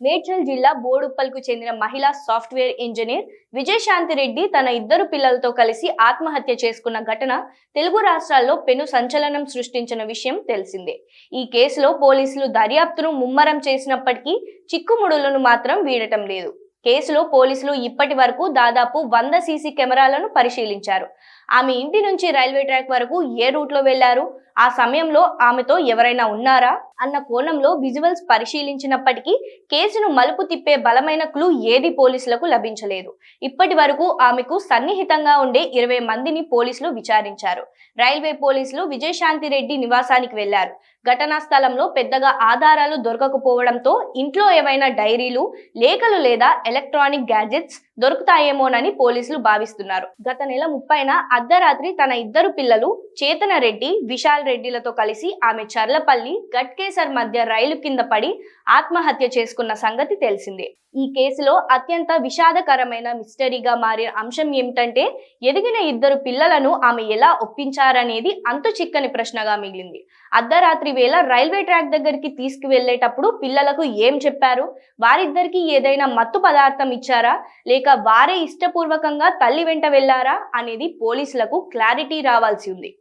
మేడ్చల్ జిల్లా బోడుప్పల్కు చెందిన మహిళా సాఫ్ట్వేర్ ఇంజనీర్ విజయశాంతి రెడ్డి తన ఇద్దరు పిల్లలతో కలిసి ఆత్మహత్య చేసుకున్న ఘటన తెలుగు రాష్ట్రాల్లో పెను సంచలనం సృష్టించిన విషయం తెలిసిందే. ఈ కేసులో పోలీసులు దర్యాప్తును ముమ్మరం చేసినప్పటికీ చిక్కుముడులను మాత్రం వీడటం లేదు. కేసులో పోలీసులు ఇప్పటి వరకు దాదాపు 100 సీసీ కెమెరాలను పరిశీలించారు. ఆమె ఇంటి నుంచి రైల్వే ట్రాక్ వరకు ఏ రూట్లో వెళ్లారు, ఆ సమయంలో ఆమెతో ఎవరైనా ఉన్నారా అన్న కోణంలో విజువల్స్ పరిశీలించినప్పటికీ కేసును మలుపు తిప్పే బలమైన క్లూ ఏది పోలీసులకు లభించలేదు. ఇప్పటి వరకు ఆమెకు సన్నిహితంగా ఉండే 20 మందిని పోలీసులు విచారించారు. రైల్వే పోలీసులు విజయశాంతి రెడ్డి నివాసానికి వెళ్లారు. ఘటనా స్థలంలో పెద్దగా ఆధారాలు దొరకకపోవడంతో ఇంట్లో ఏవైనా డైరీలు, లేఖలు లేదా ఎలక్ట్రానిక్ గ్యాడ్జెట్స్ దొరుకుతాయేమోనని పోలీసులు భావిస్తున్నారు. గత నెల 30న అర్ధరాత్రి తన ఇద్దరు పిల్లలు చేతన రెడ్డి, విశాల్ రెడ్డిలతో కలిసి ఆమె చర్లపల్లి గట్కేసర్ మధ్య రైలు కింద పడి ఆత్మహత్య చేసుకున్న సంగతి తెలిసిందే. ఈ కేసులో అత్యంత విషాదకరమైన మిస్టరీగా మారిన అంశం ఏమిటంటే, ఎదిగిన ఇద్దరు పిల్లలను ఆమె ఎలా ఒప్పించారనేది అంతు చిక్కని ప్రశ్నగా మిగిలింది. అర్ధరాత్రి వేళ రైల్వే ట్రాక్ దగ్గరికి తీసుకువెళ్లేటప్పుడు పిల్లలకు ఏం చెప్పారు? వారిద్దరికి ఏదైనా మత్తు పదార్థం ఇచ్చారా, లేక వారే ఇష్టపూర్వకంగా తల్లి వెంట వెళ్లారా అనేది పోలీసులకు క్లారిటీ రావాల్సి ఉంది.